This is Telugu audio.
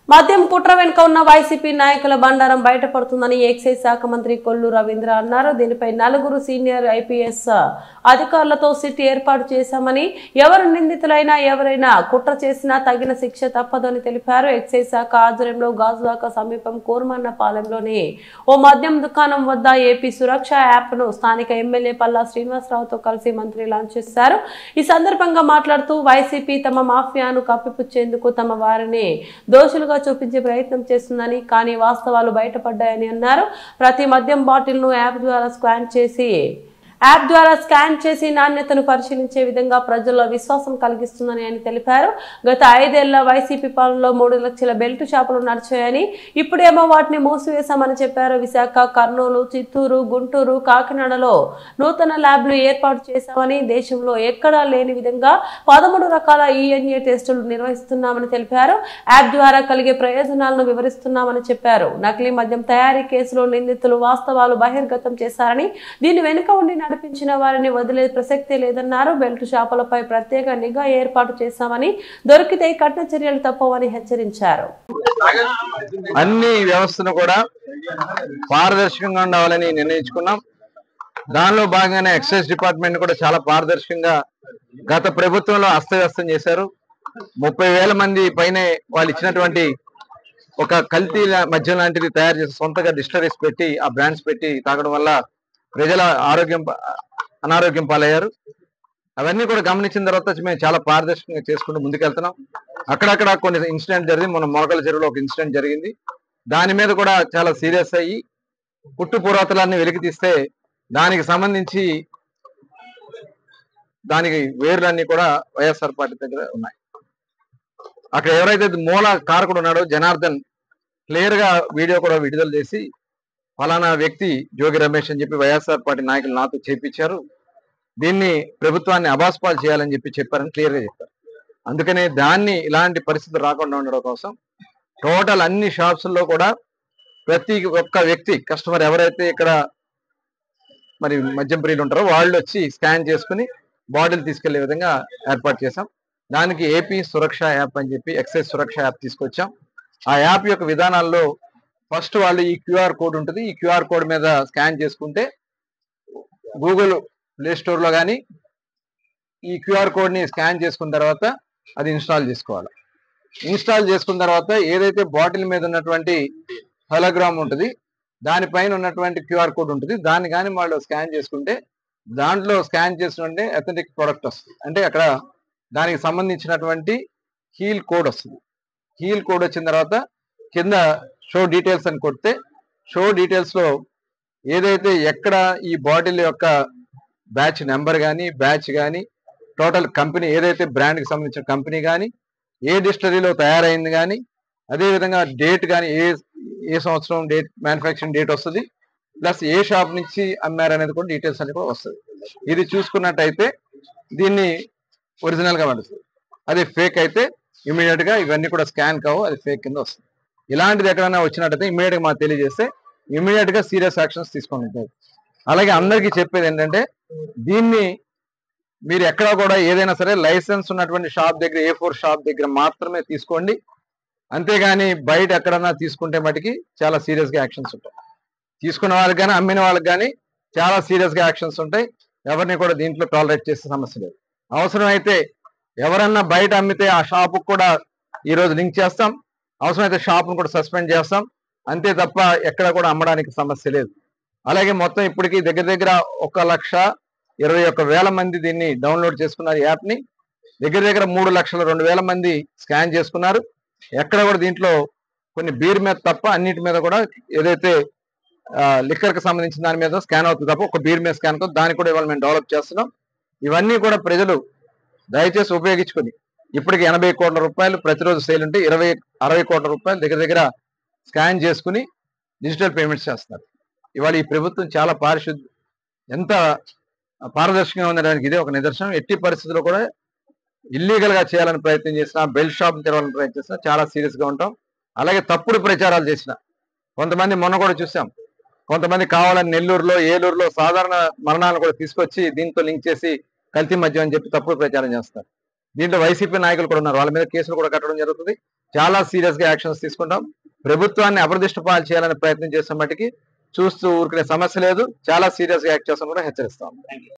మద్యం కుట్ర వెనుక ఉన్న వైసీపీ నాయకుల బండారం బయటపడుతుందని ఎక్సైజ్ శాఖ మంత్రి కొల్లు రవీంద్ర అన్నారు. దీనిపై 4 సీనియర్ ఐపీఎస్ అధికారులతో సిట్ ఏర్పాటు చేశామని, ఎవరు నిందితులైనా ఎవరైనా కుట్ర చేసినా తగిన శిక్ష తప్పదని తెలిపారు. ఎక్సైజ్ శాఖ ఆధ్వర్యంలో గాజువాక సమీపం కోర్మన్నపాలెంలోని ఓ మద్యం దుకాణం వద్ద ఏపీ సురక్ష యాప్ ను స్థానిక ఎమ్మెల్యే పల్లా శ్రీనివాసరావుతో కలిసి మంత్రి లాంచ్ చేశారు. ఈ సందర్భంగా మాట్లాడుతూ వైసీపీ తమ మాఫియాను కప్పిపుచ్చేందుకు తమ వారిని దోషులుగా చూపించే ప్రయత్నం చేస్తుందని, కానీ వాస్తవాలు బయటపడ్డాయని అన్నారు. ప్రతి మద్యం బాటిల్ ను యాప్ ద్వారా స్కాన్ చేసి నాణ్యతను పరిశీలించే విధంగా ప్రజల్లో విశ్వాసం కలిగిస్తుందని ఆయన తెలిపారు. గత 5 ఏళ్ల వైసీపీ పాలనలో 3 లక్షల బెల్ట్ షాపులు నడిచాయని, ఇప్పుడేమో వాటిని మూసివేశామని చెప్పారు. విశాఖ, కర్నూలు, చిత్తూరు, గుంటూరు, కాకినాడలో నూతన ల్యాబ్లు ఏర్పాటు చేశామని, దేశంలో ఎక్కడా లేని విధంగా 13 రకాల ఈఎన్ఏ టెస్టులు నిర్వహిస్తున్నామని తెలిపారు. యాప్ ద్వారా కలిగే ప్రయోజనాలను వివరిస్తున్నామని చెప్పారు. నకిలీ మద్యం తయారీ కేసులో నిందితులు వాస్తవాలు బహిర్గతం చేశారని, దీని వెనుక ఉండి నడిపించిన వారిని వదిలే ప్రసక్తే లేదన్నారు. బెల్ట్ షాపులపై ప్రత్యేక నిఘా ఏర్పాటు చేశామని, దొరికితే కఠిన చర్యలు తప్పవని హెచ్చరించారు. అన్ని వ్యవస్థను కూడా పారదర్శకంగా ఉండాలని నిర్ణయించుకున్నాం. దానిలో భాగంగానే ఎక్సైజ్ డిపార్ట్మెంట్ కూడా చాలా పారదర్శకంగా గత ప్రభుత్వంలో అస్తవ్యస్తం చేశారు. 30,000 మంది పైనే వాళ్ళు ఇచ్చినటువంటి ఒక కల్తీ మద్యం లాంటిది తయారు చేసి సొంతగా డిస్టరీస్ పెట్టి ఆ బ్రాండ్స్ పెట్టి తాగడం వల్ల ప్రజల అనారోగ్యం పాలయ్యారు. అవన్నీ కూడా గమనించిన తర్వాత మేము చాలా పారదర్శకంగా చేసుకుంటూ ముందుకెళ్తున్నాం. అక్కడక్కడ కొన్ని ఇన్సిడెంట్ జరిగింది. మన మొలకల చెరువులో ఒక ఇన్సిడెంట్ జరిగింది. దాని మీద కూడా చాలా సీరియస్ అయ్యి పుట్టు పూర్వతలన్నీ వెలికి తీస్తే దానికి సంబంధించి దానికి వేర్లన్నీ కూడా వైఎస్ఆర్ పార్టీ దగ్గర ఉన్నాయి. అక్కడ ఎవరైతే మూల కారకుడు ఉన్నాడో జనార్దన్ క్లియర్ గా వీడియో కూడా విడుదల చేసి ఫలానా వ్యక్తి జోగి రమేష్ అని చెప్పి వైఎస్ఆర్ పార్టీ నాయకులు నాతో చేపించారు, దీన్ని ప్రభుత్వాన్ని అబాస్పాలు చేయాలని చెప్పారని క్లియర్ గా చెప్పారు. అందుకనే దాన్ని ఇలాంటి పరిస్థితులు రాకుండా ఉండడం కోసం టోటల్ అన్ని షాప్స్ లో కూడా ప్రతి ఒక్క వ్యక్తి కస్టమర్ ఎవరైతే ఇక్కడ మరి మద్యం ప్రియులు ఉంటారో వాళ్ళు వచ్చి స్కాన్ చేసుకుని బాటిల్ తీసుకెళ్లే విధంగా ఏర్పాటు చేశాం. దానికి ఏపీ సురక్ష యాప్ అని చెప్పి ఎక్సైజ్ సురక్ష యాప్ తీసుకొచ్చాం. ఆ యాప్ యొక్క విధానాల్లో ఫస్ట్ వాళ్ళు ఈ క్యూఆర్ కోడ్ ఉంటుంది. ఈ క్యూఆర్ కోడ్ మీద స్కాన్ చేసుకుంటే గూగుల్ ప్లే స్టోర్ లో కానీ ఈ క్యూఆర్ కోడ్ ని స్కాన్ చేసుకున్న తర్వాత అది ఇన్స్టాల్ చేసుకోవాలి. ఇన్స్టాల్ చేసుకున్న తర్వాత ఏదైతే బాటిల్ మీద ఉన్నటువంటి హోలోగ్రామ్ ఉంటుంది దానిపైన ఉన్నటువంటి క్యూఆర్ కోడ్ ఉంటుంది. దాన్ని కానీ వాళ్ళు స్కాన్ చేసుకుంటే దాంట్లో స్కాన్ చేసినట్టే అథెంటిక్ ప్రోడక్ట్ వస్తుంది. అంటే అక్కడ దానికి సంబంధించినటువంటి హీల్ కోడ్ వస్తుంది. హీల్ కోడ్ వచ్చిన తర్వాత కింద షో డీటెయిల్స్ అని కొడితే షో డీటెయిల్స్ లో ఏదైతే ఎక్కడ ఈ బాటిల్ యొక్క బ్యాచ్ నెంబర్ కానీ బ్యాచ్ కానీ టోటల్ కంపెనీ ఏదైతే బ్రాండ్ కి సంబంధించిన కంపెనీ కానీ ఏ డిస్టరీలో తయారైంది కానీ అదేవిధంగా డేట్ కానీ ఏ సంవత్సరం డేట్ మ్యానుఫ్యాక్చరింగ్ డేట్ వస్తుంది, ప్లస్ ఏ షాప్ నుంచి అమ్మారు అనేది కూడా డీటెయిల్స్ అనేది కూడా వస్తుంది. ఇది చూసుకున్నట్టయితే దీన్ని ఒరిజినల్ గా పడుతుంది. అదే ఫేక్ అయితే ఇమీడియట్ గా ఇవన్నీ కూడా స్కాన్ కావు, అది ఫేక్ కింద వస్తుంది. ఇలాంటిది ఎక్కడైనా వచ్చినట్టయితే ఇమీడియట్ గా మాకు తెలియజేస్తే ఇమీడియట్ గా సీరియస్ యాక్షన్స్ తీసుకుంటారు. అలాగే అందరికీ చెప్పేది ఏంటంటే దీన్ని మీరు ఎక్కడ కూడా ఏదైనా సరే లైసెన్స్ ఉన్నటువంటి షాప్ దగ్గర A4 షాప్ దగ్గర మాత్రమే తీసుకోండి. అంతేగాని బయట ఎక్కడన్నా తీసుకుంటే మటుకి చాలా సీరియస్ గా యాక్షన్స్ ఉంటాయి. తీసుకున్న వాళ్ళకి కానీ అమ్మిన వాళ్ళకి కానీ చాలా సీరియస్ గా యాక్షన్స్ ఉంటాయి. ఎవరిని కూడా దీంట్లో టాలరేట్ చేసే సమస్య లేదు. అవసరం అయితే ఎవరన్నా బయట అమ్మితే ఆ షాపు కూడా ఈ రోజు లింక్ చేస్తాం. అవసరమైతే షాప్ను కూడా సస్పెండ్ చేస్తాం. అంతే తప్ప ఎక్కడ కూడా అమ్మడానికి సమస్య లేదు. అలాగే మొత్తం ఇప్పటికీ దగ్గర 1,21,000 మంది దీన్ని డౌన్లోడ్ చేసుకున్నారు. యాప్ ని దగ్గర 3,02,000 మంది స్కాన్ చేసుకున్నారు. ఎక్కడ కూడా దీంట్లో కొన్ని బీర్ మీద తప్ప అన్నిటి మీద కూడా ఏదైతే లిక్కర్ కి సంబంధించిన దాని మీద స్కాన్ అవుతుంది తప్ప ఒక బీర్ మీద స్కాన్ అవుతుంది. దాన్ని కూడా ఇవాళ మేము డెవలప్ చేస్తున్నాం. ఇవన్నీ కూడా ప్రజలు దయచేసి ఉపయోగించుకొని ఇప్పటికి 80 కోట్ల రూపాయలు ప్రతిరోజు సేల్ ఉంటే 60 కోట్ల రూపాయలు దగ్గర స్కాన్ చేసుకుని డిజిటల్ పేమెంట్స్ చేస్తున్నారు. ఇవాళ ఈ ప్రభుత్వం చాలా ఎంత పారదర్శకంగా ఉండడానికి ఇదే ఒక నిదర్శనం. ఎట్టి పరిస్థితుల్లో కూడా ఇల్లీగల్ గా చేయాలని ప్రయత్నం చేసినా, బెల్ట్ షాప్ తెరవాలని ప్రయత్నం చేసినా చాలా సీరియస్ గా ఉంటాం. అలాగే తప్పుడు ప్రచారాలు చేసిన కొంతమంది మొన్న కూడా చూసాం. కొంతమంది కావాలని నెల్లూరులో ఏలూరులో సాధారణ మరణాలను కూడా తీసుకొచ్చి దీంతో లింక్ చేసి కల్తీ మద్యం అని చెప్పి తప్పుడు ప్రచారం చేస్తారు. దీంట్లో వైసీపీ నాయకులు కూడా ఉన్నారు. వాళ్ళ మీద కేసులు కూడా కట్టడం జరుగుతుంది. చాలా సీరియస్ గా యాక్షన్స్ తీసుకుంటాం. ప్రభుత్వాన్ని అప్రదిష్ట పాలు చేయాలని ప్రయత్నం చేసే మట్టికి చూస్తూ ఊరుకునే సమస్య లేదు. చాలా సీరియస్ గా యాక్ట్ చేస్తాం కూడా హెచ్చరిస్తాం.